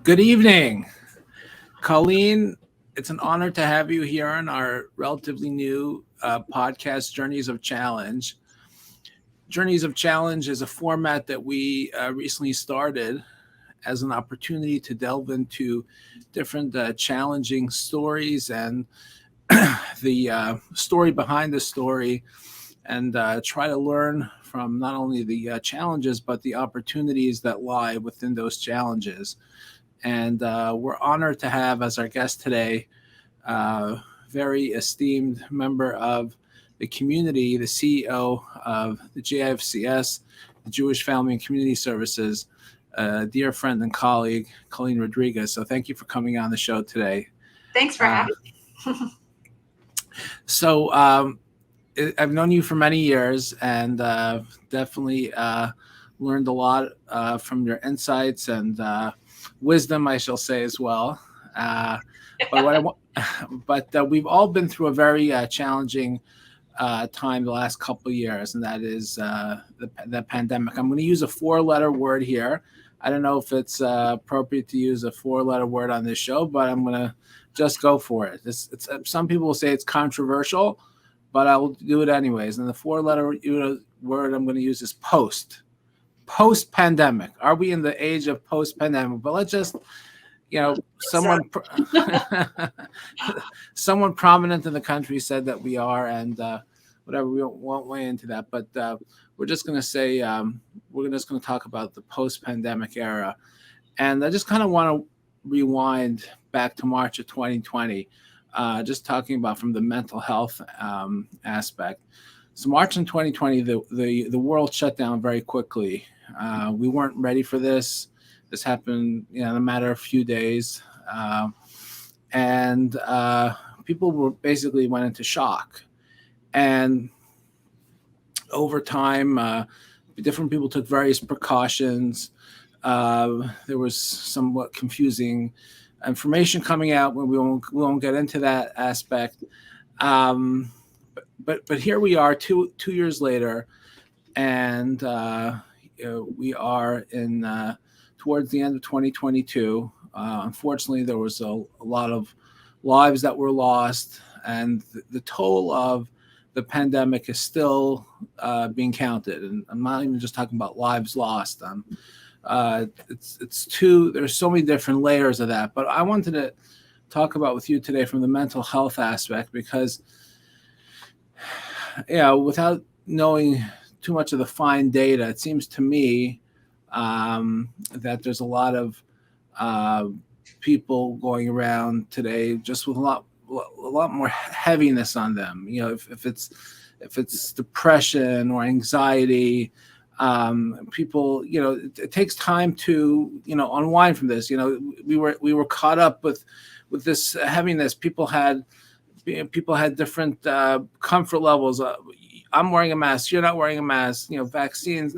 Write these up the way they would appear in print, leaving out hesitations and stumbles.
Good evening, Colleen. It's an honor to have you here on our relatively new podcast, Journeys of Challenge. Journeys of Challenge is a format that we recently started as an opportunity to delve into different challenging stories and the story behind the story, and try to learn from not only the challenges but the opportunities that lie within those challenges. And we're honored to have as our guest today very esteemed member of the community, the CEO of the JFCS, the Jewish Family and Community Services, dear friend and colleague, Colleen Rodriguez. So thank you for coming on the show today. Thanks for having me. So I've known you for many years and definitely learned a lot from your insights and wisdom, I shall say, as well. But we've all been through a very challenging time the last couple of years, and that is the pandemic. I'm going to use a 4-letter word here. I don't know if it's appropriate to use a 4-letter word on this show, but I'm going to just go for it. Some people will say it's controversial, but I will do it anyways. And the 4-letter word I'm going to use is post-pandemic. Are we in the age of post-pandemic? But let's just, someone prominent in the country said that we are, and whatever, we won't weigh into that. But we're just going to say, we're just going to talk about the post-pandemic era. And I just kind of want to rewind back to March of 2020, just talking about from the mental health aspect. So March in 2020, the world shut down very quickly. We weren't ready for this. This happened in a matter of a few days. And people basically went into shock. And over time, different people took various precautions. There was somewhat confusing information coming out when we won't get into that aspect. But here we are 2 years later, and we are in towards the end of 2022. Unfortunately, there was a lot of lives that were lost, and the toll of the pandemic is still being counted. And I'm not even just talking about lives lost. There's so many different layers of that. But I wanted to talk about with you today from the mental health aspect, because without knowing too much of the fine data, it seems to me that there's a lot of people going around today just with a lot more heaviness on them. If it's depression or anxiety, people, it takes time to unwind from this. We were caught up with this heaviness. People had different comfort levels. I'm wearing a mask. You're not wearing a mask. Vaccines.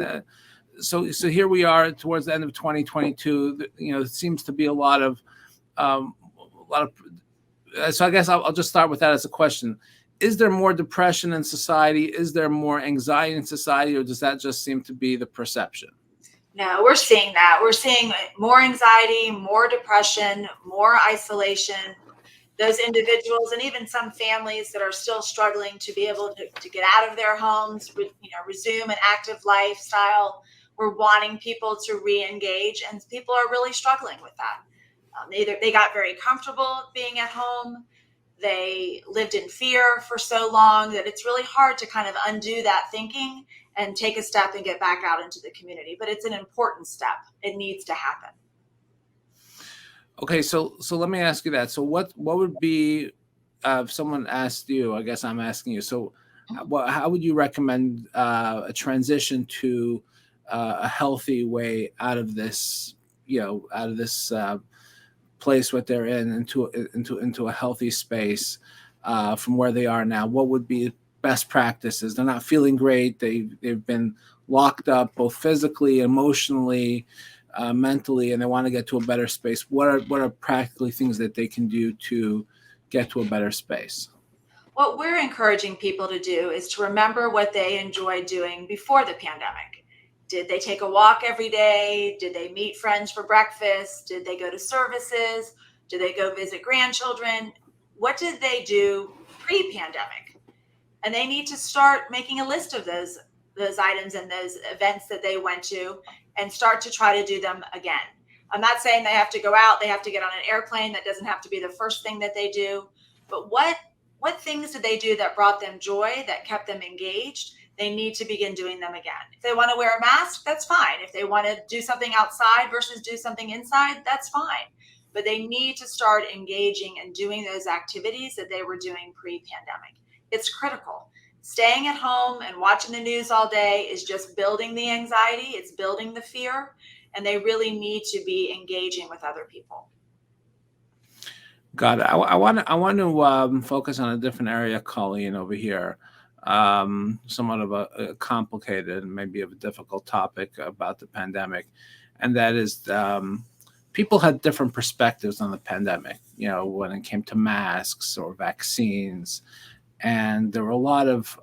So here we are towards the end of 2022. It seems to be a lot of. So I guess I'll just start with that as a question. Is there more depression in society? Is there more anxiety in society, or does that just seem to be the perception? No, we're seeing that. We're seeing more anxiety, more depression, more isolation. Those individuals and even some families that are still struggling to be able to get out of their homes, resume an active lifestyle. We're wanting people to re-engage, and people are really struggling with that. They got very comfortable being at home. They lived in fear for so long that it's really hard to kind of undo that thinking and take a step and get back out into the community. But it's an important step. It needs to happen. Okay, so let me ask you that. So what would be, if someone asked you, I guess I'm asking you, so how would you recommend a transition to a healthy way out of this, place what they're in into a healthy space from where they are now? What would be best practices? They're not feeling great. They've been locked up both physically, emotionally, mentally, and they want to get to a better space. What are practically things that they can do to get to a better space? What we're encouraging people to do is to remember what they enjoyed doing before the pandemic. Did they take a walk every day? Did they meet friends for breakfast? Did they go to services? Did they go visit grandchildren? What did they do pre-pandemic? And they need to start making a list of those items and those events that they went to and start to try to do them again. I'm not saying they have to go out, they have to get on an airplane. That doesn't have to be the first thing that they do. But what things did they do that brought them joy, that kept them engaged? They need to begin doing them again. If they want to wear a mask, that's fine. If they want to do something outside versus do something inside, that's fine. But they need to start engaging and doing those activities that they were doing pre-pandemic. It's critical. Staying at home and watching the news all day is just building the anxiety. It's building the fear. And they really need to be engaging with other people. Got it. I want to focus on a different area, Colleen, over here. Somewhat of a complicated and maybe of a difficult topic about the pandemic, and that is people had different perspectives on the pandemic. When it came to masks or vaccines, and there were a lot of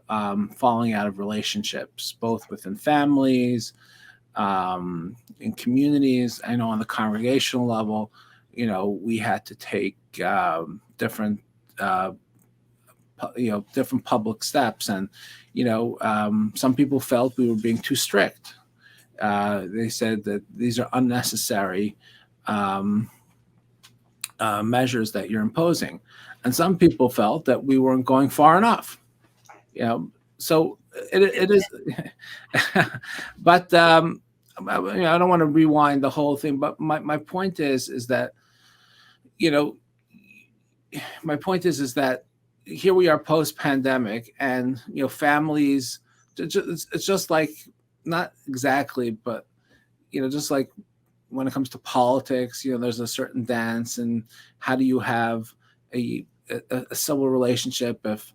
falling out of relationships, both within families, in communities. I know on the congregational level, we had to take different public steps, and some people felt we were being too strict. They said that these are unnecessary measures that you're imposing, and some people felt that we weren't going far enough. So it is, but I don't want to rewind the whole thing. But my point is that here we are post-pandemic, and families. It's just like, not exactly, but just like when it comes to politics, there's a certain dance, and how do you have a civil relationship if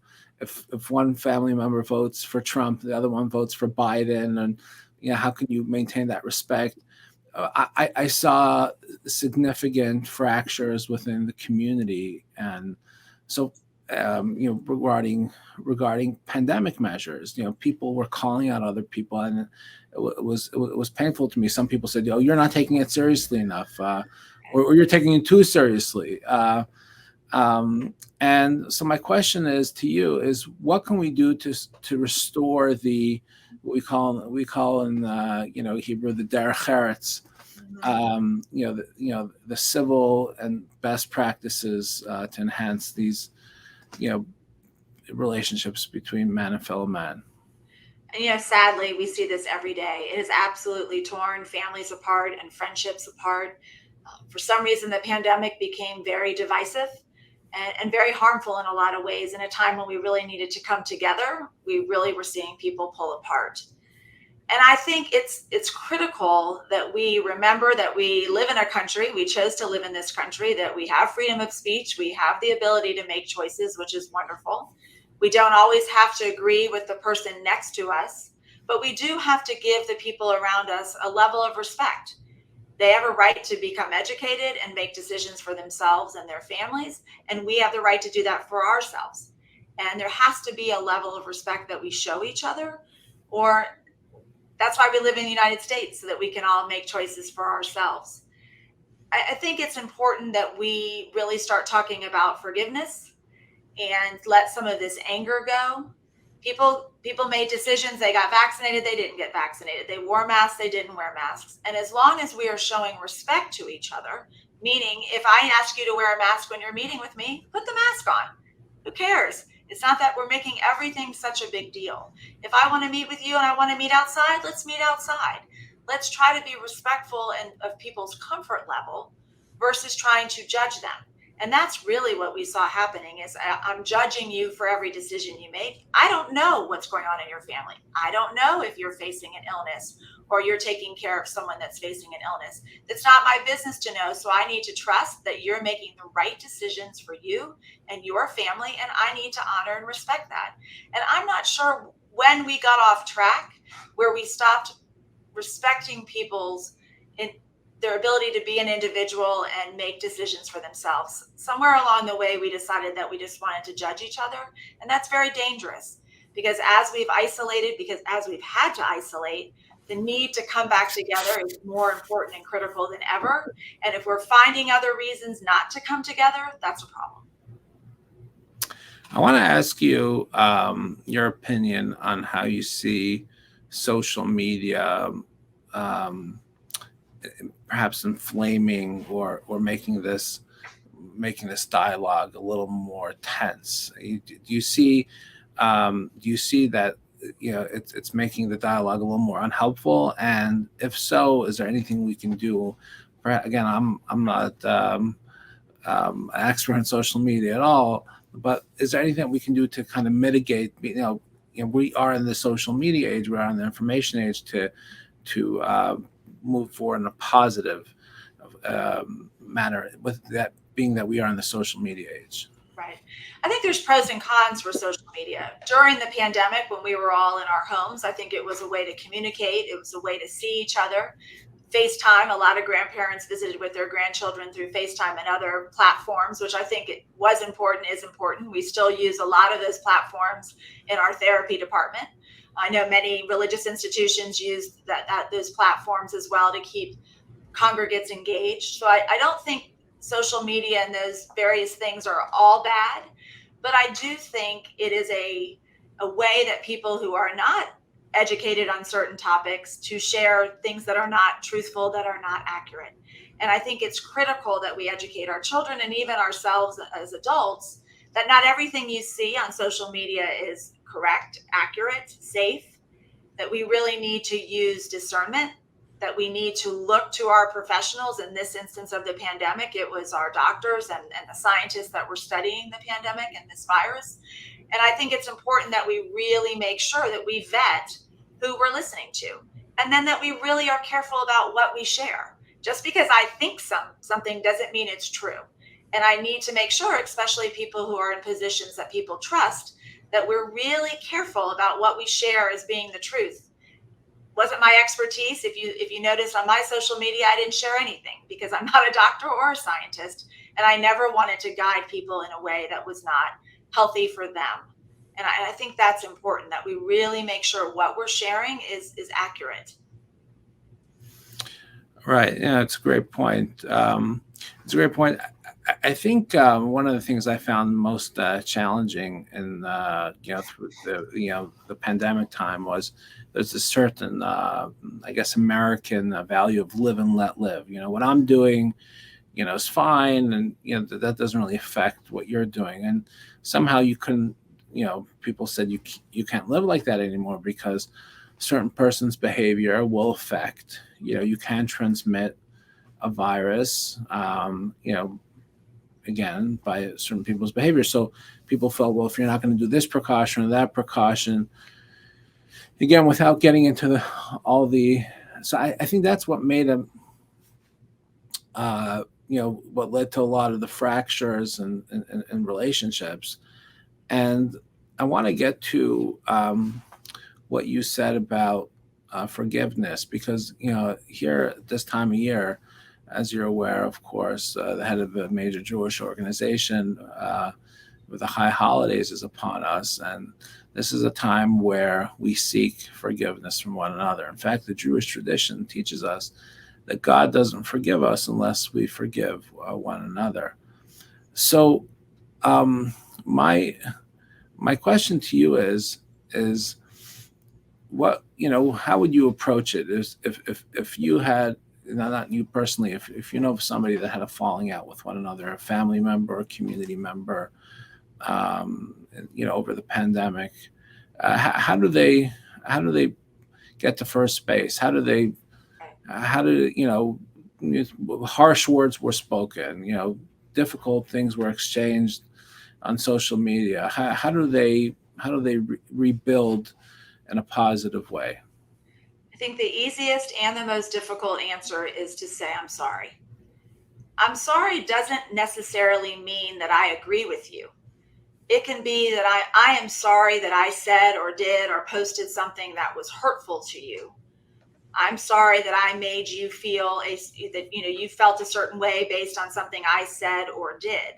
one family member votes for Trump, the other one votes for Biden, and how can you maintain that respect? I saw significant fractures within the community, and so regarding pandemic measures, people were calling out other people, and it was painful to me. Some people said, "Oh, you're not taking it seriously enough, or you're taking it too seriously." And so my question is to you is, what can we do to restore what we call in Hebrew the derech eretz, the civil and best practices to enhance these relationships between man and fellow man. And sadly, we see this every day. It has absolutely torn families apart and friendships apart. For some reason, the pandemic became very divisive and very harmful in a lot of ways. In a time when we really needed to come together, we really were seeing people pull apart. And I think it's critical that we remember that we live in a country, we chose to live in this country, that we have freedom of speech, we have the ability to make choices, which is wonderful. We don't always have to agree with the person next to us, but we do have to give the people around us a level of respect. They have a right to become educated and make decisions for themselves and their families, and we have the right to do that for ourselves. And there has to be a level of respect that we show each other, or that's why we live in the United States, so that we can all make choices for ourselves. I think it's important that we really start talking about forgiveness and let some of this anger go. People made decisions. They got vaccinated. They didn't get vaccinated. They wore masks. They didn't wear masks. And as long as we are showing respect to each other, meaning if I ask you to wear a mask when you're meeting with me, put the mask on. Who cares? It's not that we're making everything such a big deal. If I want to meet with you and I want to meet outside, let's meet outside. Let's try to be respectful of people's comfort level versus trying to judge them. And that's really what we saw happening is I'm judging you for every decision you make. I don't know what's going on in your family. I don't know if you're facing an illness or you're taking care of someone that's facing an illness. It's not my business to know. So I need to trust that you're making the right decisions for you and your family. And I need to honor and respect that. And I'm not sure when we got off track where we stopped respecting their ability to be an individual and make decisions for themselves. Somewhere along the way, we decided that we just wanted to judge each other. And that's very dangerous because as we've had to isolate, the need to come back together is more important and critical than ever. And if we're finding other reasons not to come together, that's a problem. I want to ask you your opinion on how you see social media perhaps inflaming or making this dialogue a little more tense. Do you see that it's making the dialogue a little more unhelpful? And if so, is there anything we can do? Again, I'm not an expert in social media at all, but is there anything we can do to kind of mitigate? We are in the social media age, we are in the information age, to move forward in a positive manner, with that being that we are in the social media age. Right. I think there's pros and cons for social media. During the pandemic, when we were all in our homes, I think it was a way to communicate. It was a way to see each other. FaceTime, a lot of grandparents visited with their grandchildren through FaceTime and other platforms, which I think it was important, is important. We still use a lot of those platforms in our therapy department. I know many religious institutions use those platforms as well to keep congregants engaged. So I don't think social media and those various things are all bad, but I do think it is a way that people who are not educated on certain topics to share things that are not truthful, that are not accurate. And I think it's critical that we educate our children and even ourselves as adults that not everything you see on social media is correct, accurate, safe, that we really need to use discernment, that we need to look to our professionals. In this instance of the pandemic, it was our doctors and the scientists that were studying the pandemic and this virus. And I think it's important that we really make sure that we vet who we're listening to, and then that we really are careful about what we share. Just because I think something doesn't mean it's true. And I need to make sure, especially people who are in positions that people trust, that we're really careful about what we share as being the truth. Wasn't my expertise. If you notice on my social media, I didn't share anything because I'm not a doctor or a scientist, and I never wanted to guide people in a way that was not healthy for them. And I think that's important, that we really make sure what we're sharing is accurate. Right. Yeah, it's a great point. I think one of the things I found most challenging in through the pandemic time was there's a certain I guess American value of live and let live. What I'm doing, is fine, and that doesn't really affect what you're doing. And somehow you couldn't. People said you can't live like that anymore because certain person's behavior will affect. You can transmit a virus. Again, by certain people's behavior. So people felt, well, if you're not going to do this precaution or that precaution, again, without getting into so I think that's what made them, what led to a lot of the fractures and relationships. And I want to get to what you said about forgiveness, because, here at this time of year, as you're aware, of course, the head of a major Jewish organization with the high holidays is upon us. And this is a time where we seek forgiveness from one another. In fact, the Jewish tradition teaches us that God doesn't forgive us unless we forgive one another. So my question to you is what, how would you approach it? If you had, not you personally, if you know of somebody that had a falling out with one another, a family member, a community member, over the pandemic, how do they get to first base? How do harsh words were spoken, difficult things were exchanged on social media. How do they rebuild in a positive way? I think the easiest and the most difficult answer is to say, I'm sorry. I'm sorry doesn't necessarily mean that I agree with you. It can be that I am sorry that I said or did or posted something that was hurtful to you. I'm sorry that I made you feel that you felt a certain way based on something I said or did.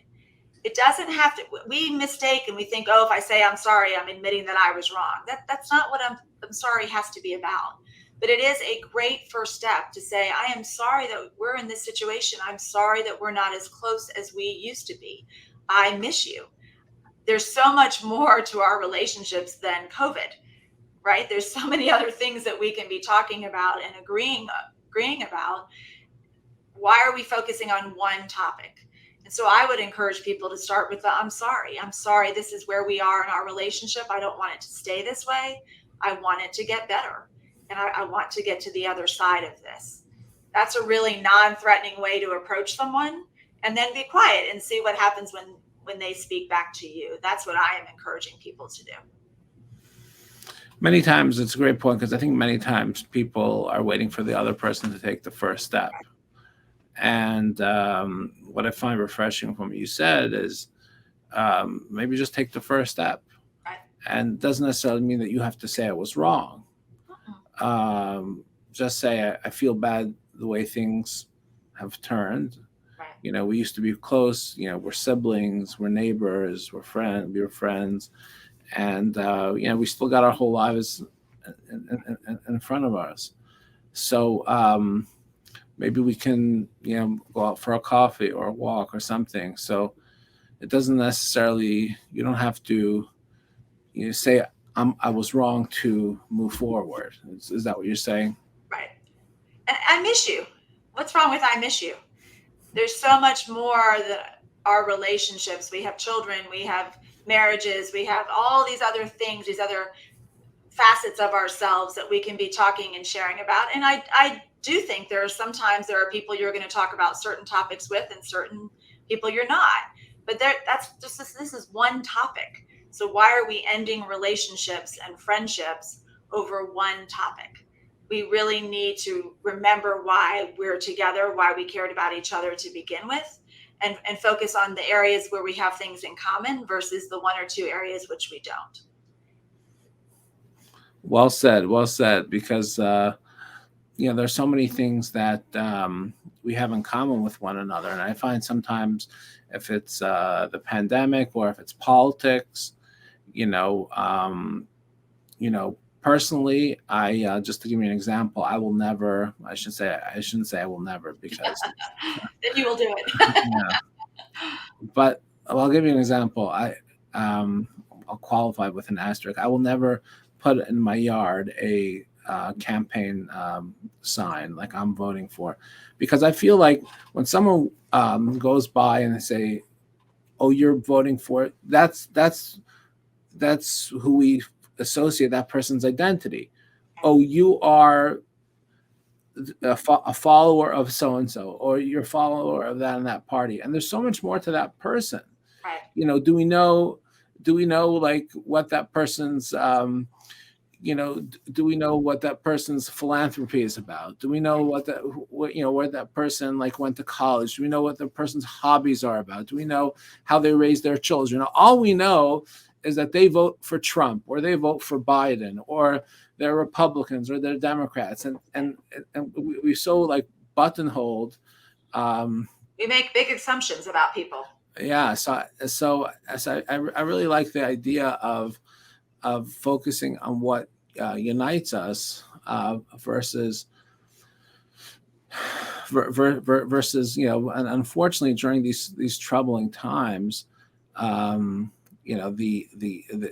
It doesn't have to. We mistake and we think, oh, if I say I'm sorry, I'm admitting that I was wrong. That's not what I'm sorry has to be about. But it is a great first step to say, I am sorry that we're in this situation. I'm sorry that we're not as close as we used to be. I miss you. There's so much more to our relationships than COVID, right? There's so many other things that we can be talking about and agreeing about. Why are we focusing on one topic? And so I would encourage people to start with I'm sorry. I'm sorry. This is where we are in our relationship. I don't want it to stay this way. I want it to get better. And I want to get to the other side of this. That's a really non-threatening way to approach someone, and then be quiet and see what happens when they speak back to you. That's what I am encouraging people to do. Many times, it's a great point, because I think many times people are waiting for the other person to take the first step. And what I find refreshing from what you said is maybe just take the first step. Right. And it doesn't necessarily mean that you have to say I was wrong. Just say I feel bad the way things have turned. Right. We used to be close. We're siblings, we're neighbors, we were friends, and we still got our whole lives in front of us. So maybe we can go out for a coffee or a walk or something. So it doesn't necessarily, you don't have to say I was wrong to move forward. Is that what you're saying? Right. And I miss you. What's wrong with I miss you? There's so much more that our relationships. We have children, we have marriages, we have all these other things, these other facets of ourselves that we can be talking and sharing about. And I do think there are people you're going to talk about certain topics with, and certain people you're not. But this is one topic. So why are we ending relationships and friendships over one topic? We really need to remember why we're together, why we cared about each other to begin with, and focus on the areas where we have things in common versus the one or two areas which we don't. Well said, because there's so many things that we have in common with one another. And I find sometimes if it's the pandemic or if it's politics, personally, I just to give you an example, I shouldn't say I will never, because then you will do it. Yeah. But I'll give you an example. I'll qualify with an asterisk. I will never put in my yard a campaign sign like I'm voting for, because I feel like when someone goes by and they say, "Oh, you're voting for it," that's who we associate that person's identity. Oh, you are a follower of so and so, or you're a follower of that and that party, and there's so much more to that person. Right. Do we know like what that person's do we know what that person's philanthropy is about? Do we know where that person like went to college? Do we know what the person's hobbies are about? Do we know how they raise their children? All we know is that they vote for Trump, or they vote for Biden, or they're Republicans, or they're Democrats, and we so like buttonholed. We make big assumptions about people. Yeah, so I really like the idea of focusing on what unites us versus and unfortunately during these troubling times, the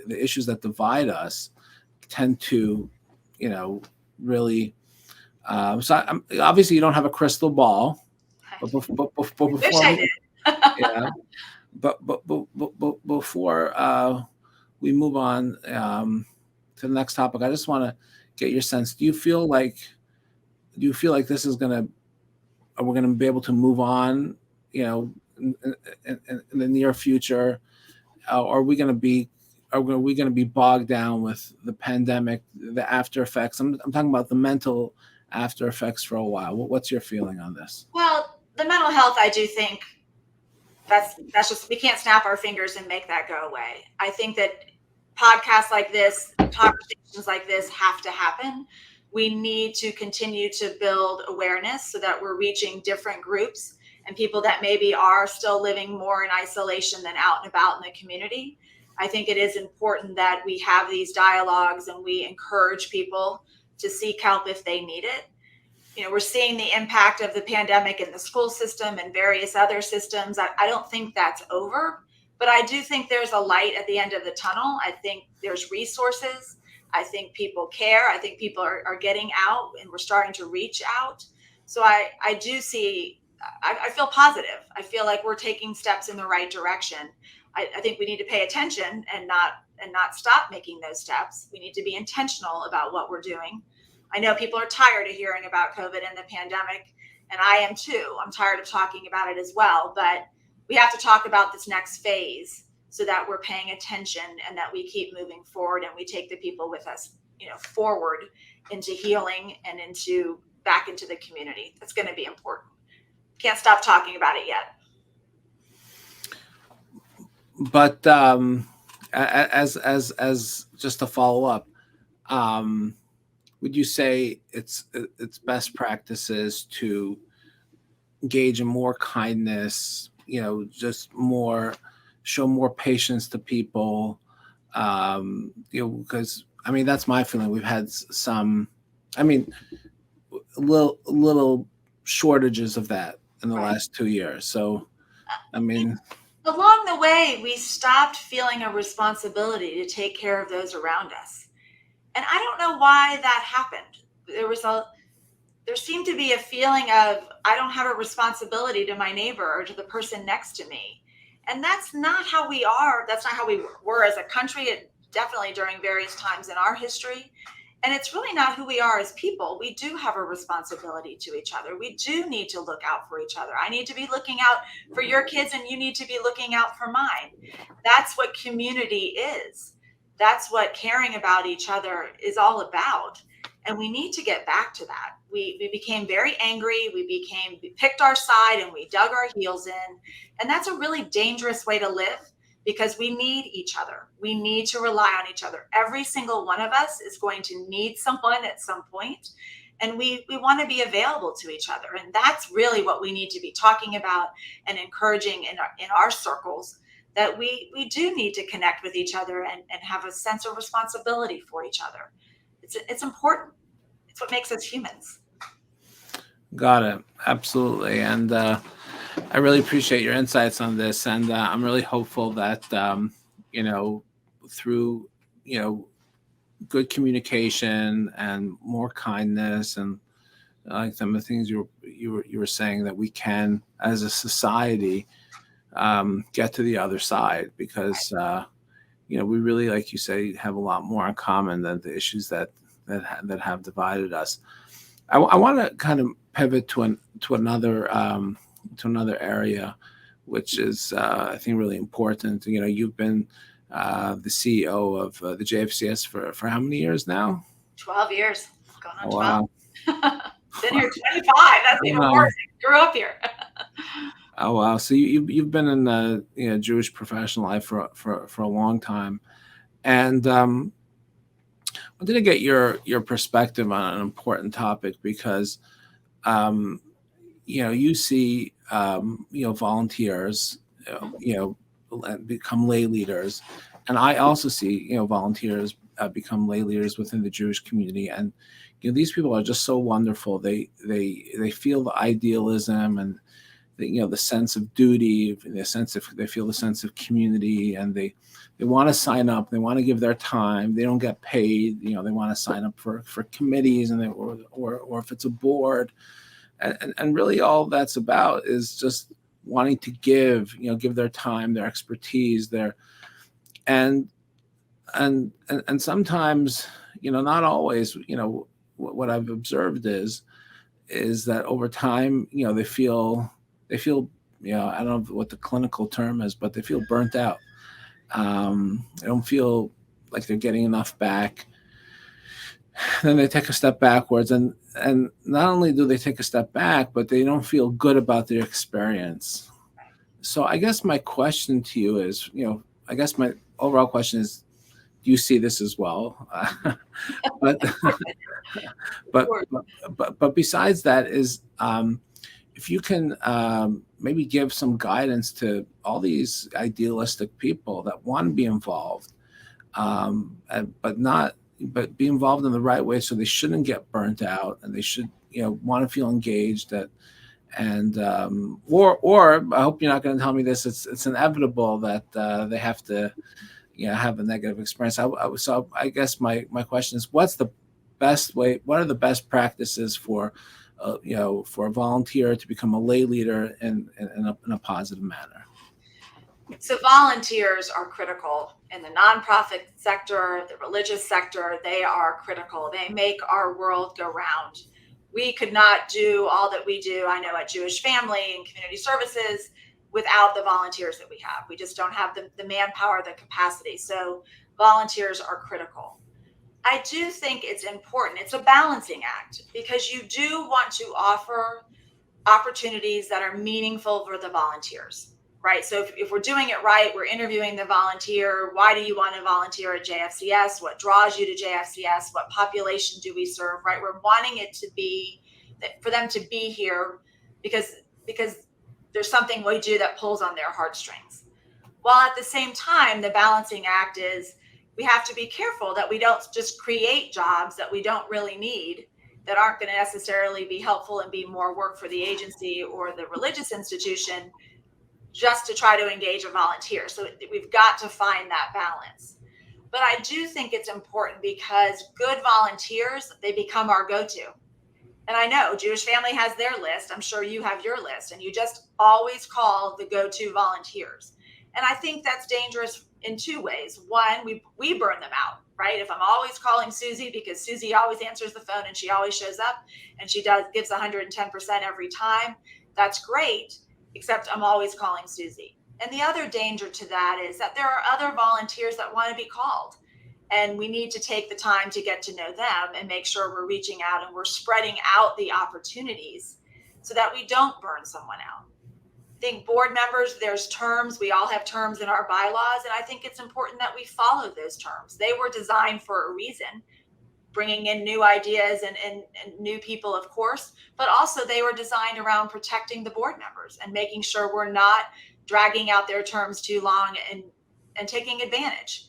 issues that divide us tend to really obviously you don't have a crystal ball, but before Wish I did. yeah, but before we move on to the next topic, I just want to get your sense. Do you feel like this is we're gonna be able to move on, in the near future? Are we gonna be bogged down with the pandemic, the after effects? I'm talking about the mental after effects for a while. What's your feeling on this? Well, the mental health, I do think that's just, we can't snap our fingers and make that go away. I think that podcasts like this, conversations like this have to happen. We need to continue to build awareness so that we're reaching different groups and people that maybe are still living more in isolation than out and about in the community. I think it is important that we have these dialogues and we encourage people to seek help if they need it. We're seeing the impact of the pandemic in the school system and various other systems. I don't think that's over, but I do think there's a light at the end of the tunnel. I think there's resources. I think people care. I think people are getting out and we're starting to reach out. So I do see, I feel positive. I feel like we're taking steps in the right direction. I think we need to pay attention and not stop making those steps. We need to be intentional about what we're doing. I know people are tired of hearing about COVID and the pandemic, and I am too. I'm tired of talking about it as well, but we have to talk about this next phase so that we're paying attention and that we keep moving forward and we take the people with us, forward into healing and back into the community. That's going to be important. Can't stop talking about it yet. But as just to follow up, would you say it's best practices to engage in more kindness, just show more patience to people, because that's my feeling. We've had some, little shortages of that in the last 2 years. So, along the way, we stopped feeling a responsibility to take care of those around us. And I don't know why that happened. There seemed to be a feeling of, I don't have a responsibility to my neighbor or to the person next to me. And that's not how we are. That's not how we were as a country, definitely during various times in our history. And it's really not who we are as people. We do have a responsibility to each other. We do need to look out for each other. I need to be looking out for your kids and you need to be looking out for mine. That's what community is. That's what caring about each other is all about. And we need to get back to that. We became very angry. We picked our side and we dug our heels in. And that's a really dangerous way to live because we need each other. We need to rely on each other. Every single one of us is going to need someone at some point. And we want to be available to each other. And that's really what we need to be talking about and encouraging in our circles, that we do need to connect with each other and have a sense of responsibility for each other. It's important. It's what makes us humans. Got it. Absolutely. And I really appreciate your insights on this. And I'm really hopeful that, through, good communication and more kindness and like some of the things you were saying, that we can, as a society, get to the other side, because we really, like you say, have a lot more in common than the issues that have divided us. I want to kind of pivot to another area, which is I think really important. You've been the CEO of the JFCS for how many years now? 12 years. Going on 12. Wow. Been here 25. That's even worse. Grew up here. Oh wow! So you've been in the Jewish professional life for a long time, and I wanted to get your perspective on an important topic, because you see volunteers become lay leaders, and I also see volunteers become lay leaders within the Jewish community, and these people are just so wonderful. They feel the idealism and the sense of duty, they feel the sense of community, and they want to sign up. They want to give their time. They don't get paid. They want to sign up for committees, and or if it's a board, and really all that's about is just wanting to give their time, their expertise, and sometimes not always. What I've observed is that over time they feel I don't know what the clinical term is, but they feel burnt out. They don't feel like they're getting enough back. Then they take a step backwards, and not only do they take a step back, but they don't feel good about their experience. So I guess my question to you is, I guess my overall question is, do you see this as well? but besides that is, if you can maybe give some guidance to all these idealistic people that want to be involved, but not but be involved in the right way, so they shouldn't get burnt out, and they should, want to feel engaged. Or I hope you're not going to tell me this. It's inevitable that they have to, have a negative experience. So I guess my question is, what's the best way? What are the best practices for a volunteer to become a lay leader in a positive manner? So volunteers are critical in the nonprofit sector, the religious sector. They are critical. They make our world go round. We could not do all that we do, I know, at Jewish Family and Community Services without the volunteers that we have. We just don't have the manpower, the capacity. So volunteers are critical. I do think it's important. It's a balancing act, because you do want to offer opportunities that are meaningful for the volunteers, right? So if we're doing it right, we're interviewing the volunteer. Why do you want to volunteer at JFCS? What draws you to JFCS? What population do we serve, right? We're wanting it to be for them to be here because there's something we do that pulls on their heartstrings. While at the same time, the balancing act is we have to be careful that we don't just create jobs that we don't really need, that aren't going to necessarily be helpful and be more work for the agency or the religious institution, just to try to engage a volunteer. So we've got to find that balance. But I do think it's important, because good volunteers, they become our go-to. And I know Jewish Family has their list. I'm sure you have your list, and you just always call the go-to volunteers. And I think that's dangerous in two ways. One, we burn them out, right? If I'm always calling Susie, because Susie always answers the phone and she always shows up and she gives 110% every time, that's great, except I'm always calling Susie. And the other danger to that is that there are other volunteers that want to be called, and we need to take the time to get to know them and make sure we're reaching out and we're spreading out the opportunities so that we don't burn someone out. I think board members, there's terms. We all have terms in our bylaws, and I think it's important that we follow those terms. They were designed for a reason, bringing in new ideas and new people, of course, but also they were designed around protecting the board members and making sure we're not dragging out their terms too long and taking advantage.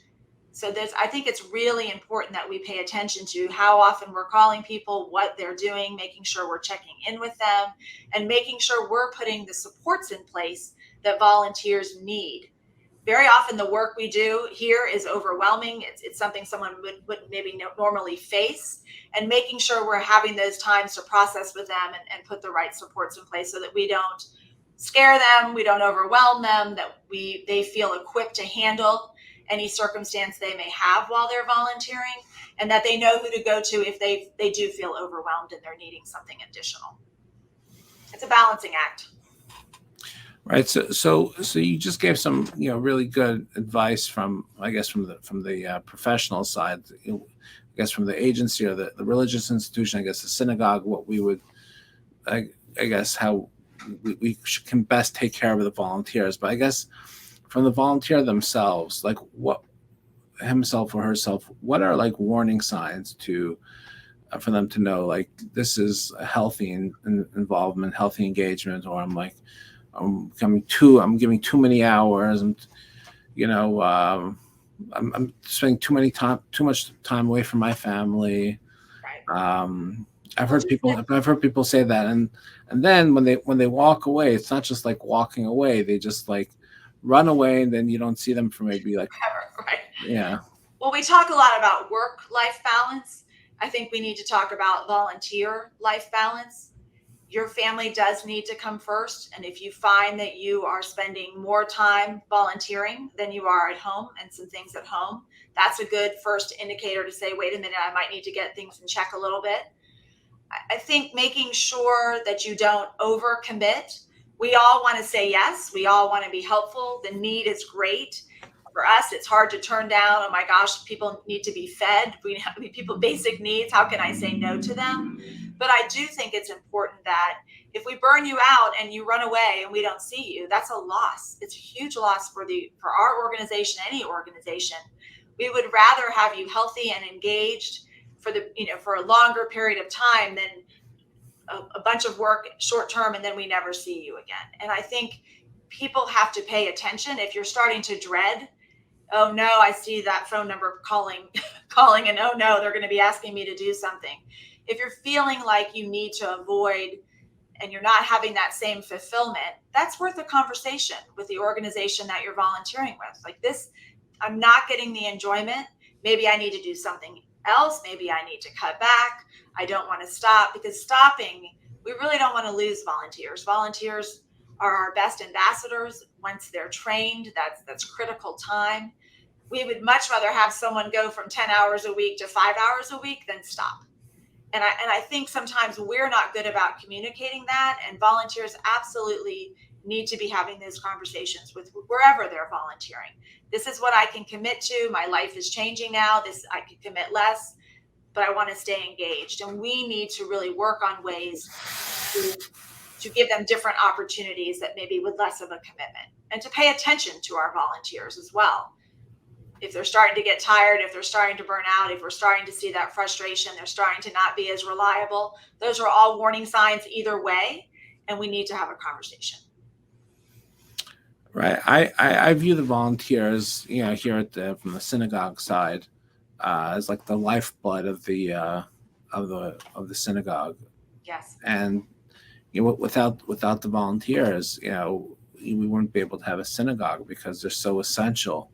So I think it's really important that we pay attention to how often we're calling people, what they're doing, making sure we're checking in with them, and making sure we're putting the supports in place that volunteers need. Very often the work we do here is overwhelming. It's something someone would maybe normally face, and making sure we're having those times to process with them and put the right supports in place so that we don't scare them, we don't overwhelm them, that they feel equipped to handle any circumstance they may have while they're volunteering, and that they know who to go to if they do feel overwhelmed and they're needing something additional. It's a balancing act. Right. So you just gave some, really good advice from the professional side, I guess from the agency or the religious institution, I guess the synagogue, what we would, I guess how we can best take care of the volunteers. But I guess from the volunteer themselves, like what himself or herself, what are like warning signs for them to know, like this is a healthy involvement, healthy engagement, or I'm giving too many hours, and I'm spending too much time away from my family. Right. I've heard people say that, and then when they walk away, it's not just like walking away. They just like run away, and then you don't see them for maybe like Forever, right. Yeah. Well, we talk a lot about work-life balance. I think we need to talk about volunteer life balance. Your family does need to come first. And if you find that you are spending more time volunteering than you are at home and some things at home, that's a good first indicator to say, wait a minute, I might need to get things in check a little bit. I think making sure that you don't overcommit. We all want to say yes. We all want to be helpful. The need is great. For us, it's hard to turn down. Oh my gosh, people need to be fed. We have people basic needs. How can I say no to them? But I do think it's important that if we burn you out and you run away and we don't see you, that's a loss. It's a huge loss for our organization, any organization. We would rather have you healthy and engaged for a longer period of time than a bunch of work short term and then we never see you again. And I think people have to pay attention. If you're starting to dread, oh no, I see that phone number calling calling and, oh no, they're going to be asking me to do something. If you're feeling like you need to avoid and you're not having that same fulfillment, that's worth a conversation with the organization that you're volunteering with. Like this, I'm not getting the enjoyment. Maybe I need to do something else. Maybe I need to cut back. I don't want to stop, because stopping, we really don't want to lose volunteers. Volunteers are our best ambassadors. Once they're trained, that's critical time. We would much rather have someone go from 10 hours a week to 5 hours a week than stop. And I think sometimes we're not good about communicating that, and volunteers absolutely need to be having those conversations with wherever they're volunteering. This is what I can commit to. My life is changing now. This, I can commit less, but I want to stay engaged. And we need to really work on ways to give them different opportunities that maybe with less of a commitment, and to pay attention to our volunteers as well. If they're starting to get tired, if they're starting to burn out, if we're starting to see that frustration, they're starting to not be as reliable, those are all warning signs either way, and we need to have a conversation. Right. I view the volunteers, here from the synagogue side, as like the lifeblood of the synagogue. Yes. And without the volunteers, we wouldn't be able to have a synagogue, because they're so essential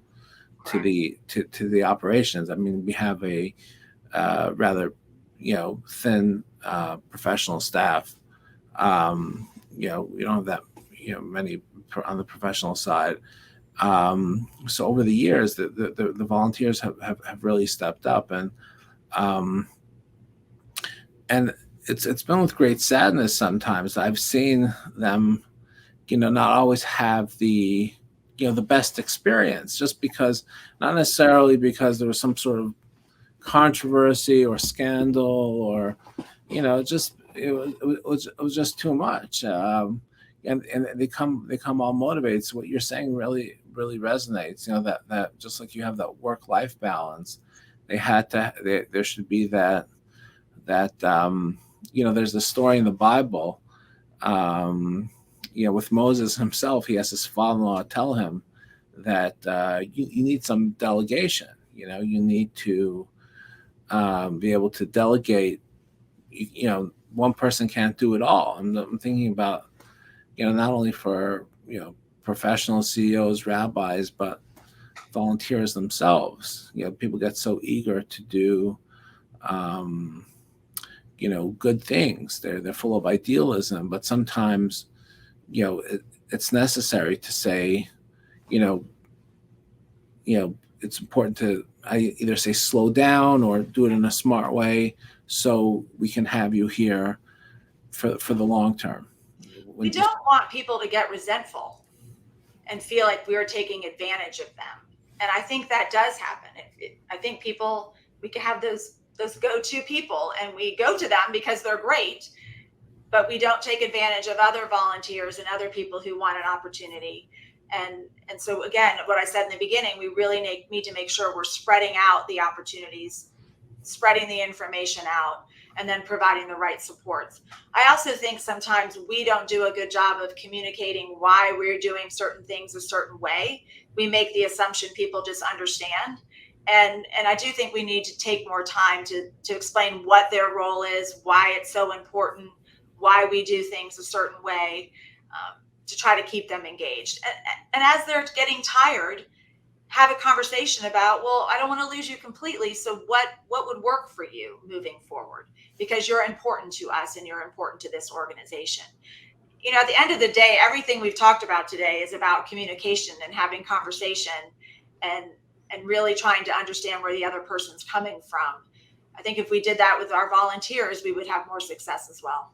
to the operations. I mean, we have a rather thin professional staff. We don't have that many on the professional side. So over the years, the volunteers have really stepped up, and it's been with great sadness sometimes. I've seen them, not always have the best experience, just because, not necessarily because there was some sort of controversy or scandal, or it was just too much, and they come all motivated. So what you're saying really resonates. That just like you have that work-life balance, there should be that there's the story in the Bible. With Moses himself, he has his father-in-law tell him that you need some delegation. You need to be able to delegate. One person can't do it all. I'm thinking about, not only for professional CEOs, rabbis, but volunteers themselves. People get so eager to do good things. They're full of idealism, but sometimes it's necessary to say, it's important to either say slow down or do it in a smart way, so we can have you here for the long term. We don't want people to get resentful and feel like we are taking advantage of them. And I think that does happen. I think we can have those go-to people, and we go to them because they're great, but we don't take advantage of other volunteers and other people who want an opportunity. And so again, what I said in the beginning, we really need to make sure we're spreading out the opportunities, spreading the information out, and then providing the right supports. I also think sometimes we don't do a good job of communicating why we're doing certain things a certain way. We make the assumption people just understand. And I do think we need to take more time to explain what their role is, why it's so important, why we do things a certain way, to try to keep them engaged. And as they're getting tired, have a conversation about, well, I don't want to lose you completely. So what would work for you moving forward? Because you're important to us and you're important to this organization. At the end of the day, everything we've talked about today is about communication and having conversation and really trying to understand where the other person's coming from. I think if we did that with our volunteers, we would have more success as well.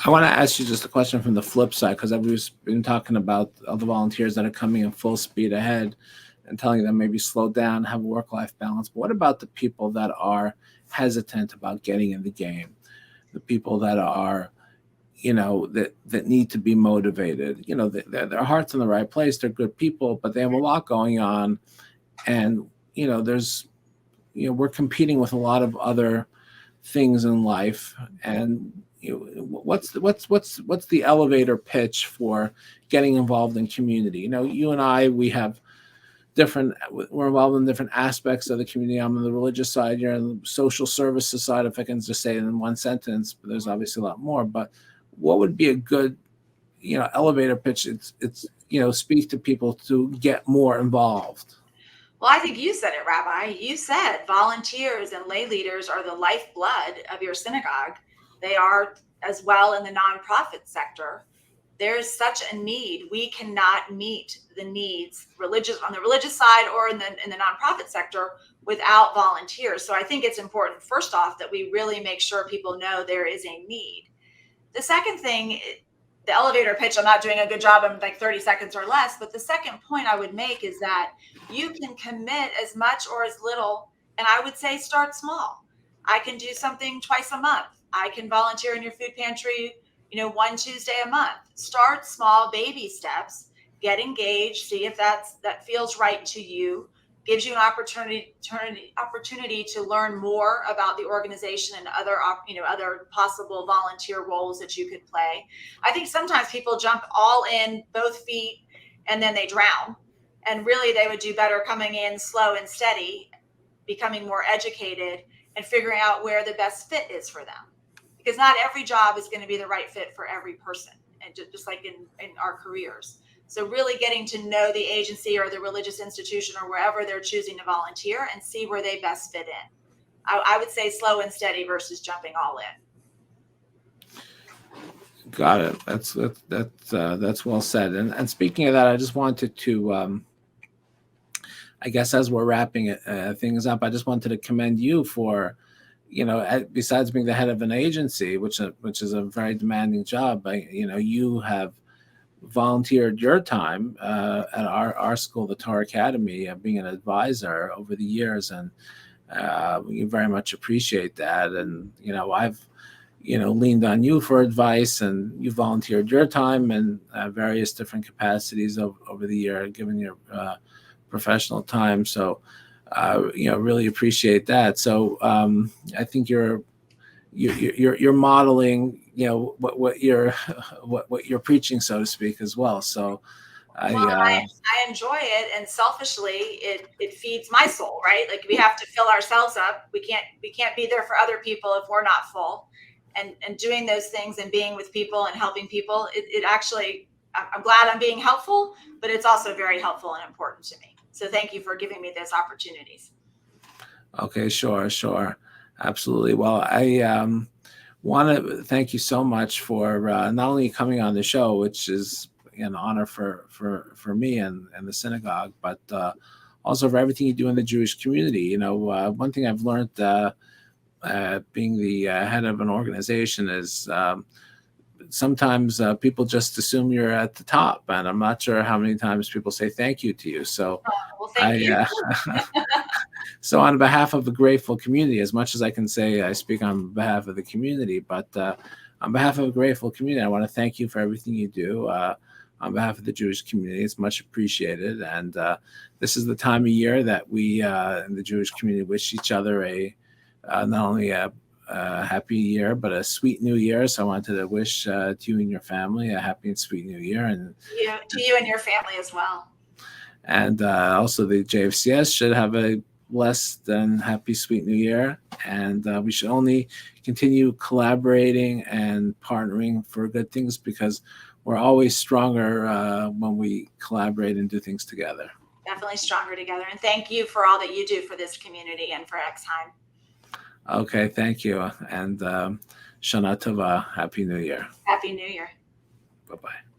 I want to ask you just a question from the flip side, because I've been talking about all the volunteers that are coming in full speed ahead and telling them maybe slow down, have a work-life balance. But what about the people that are hesitant about getting in the game? The people that are, that need to be motivated. Their heart's in the right place. They're good people, but they have a lot going on. And, we're competing with a lot of other things in life. And what's the elevator pitch for getting involved in community? You and I, we have we're involved in different aspects of the community. I'm on the religious side, you're on the social services side, if I can just say it in one sentence, but there's obviously a lot more. But what would be a good, elevator pitch? It's speak to people to get more involved. Well, I think you said it, Rabbi. You said volunteers and lay leaders are the lifeblood of your synagogue. They are as well in the nonprofit sector. There's such a need. We cannot meet the needs on the religious side or in the nonprofit sector without volunteers. So I think it's important, first off, that we really make sure people know there is a need. The second thing, the elevator pitch, I'm not doing a good job in like 30 seconds or less, but the second point I would make is that you can commit as much or as little, and I would say start small. I can do something twice a month. I can volunteer in your food pantry, one Tuesday a month. Start small, baby steps, get engaged, see if that feels right to you, gives you an opportunity to learn more about the organization and other possible volunteer roles that you could play. I think sometimes people jump all in, both feet, and then they drown. And really they would do better coming in slow and steady, becoming more educated, and figuring out where the best fit is for them. Because not every job is going to be the right fit for every person, and just like in our careers. So really getting to know the agency or the religious institution or wherever they're choosing to volunteer and see where they best fit in. I would say slow and steady versus jumping all in. Got it. That's well said. And speaking of that, I just wanted to, I guess as we're wrapping things up, I just wanted to commend you for, besides being the head of an agency, which is a very demanding job, you have volunteered your time at our school, the Torah Academy, being an advisor over the years, and we very much appreciate that. And I've leaned on you for advice, and you volunteered your time in various different capacities over the year, given your professional time. So really appreciate that. So I think you're modeling, what you're preaching, so to speak, as well. So I enjoy it, and selfishly, it feeds my soul, right? Like we have to fill ourselves up. We can't be there for other people if we're not full. And doing those things and being with people and helping people, it actually, I'm glad I'm being helpful, but it's also very helpful and important to me. So thank you for giving me those opportunities. Okay, sure. Absolutely. Well, I want to thank you so much for not only coming on the show, which is an honor for me and the synagogue, but also for everything you do in the Jewish community. One thing I've learned being the head of an organization is sometimes people just assume you're at the top, and I'm not sure how many times people say thank you to you. So well, thank you. So on behalf of a grateful community, as much as I can say I speak on behalf of the community, but on behalf of a grateful community, I want to thank you for everything you do on behalf of the Jewish community. It's much appreciated. And this is the time of year that we in the Jewish community wish each other not only a happy year, but a sweet new year. So I wanted to wish to you and your family a happy and sweet new year. And to you and your family as well. And also the JFCS should have a blessed and happy, sweet new year. And we should only continue collaborating and partnering for good things, because we're always stronger when we collaborate and do things together. Definitely stronger together. And thank you for all that you do for this community and for Exheim. Okay, thank you. And Shana Tova, Happy New Year. Happy New Year. Bye-bye.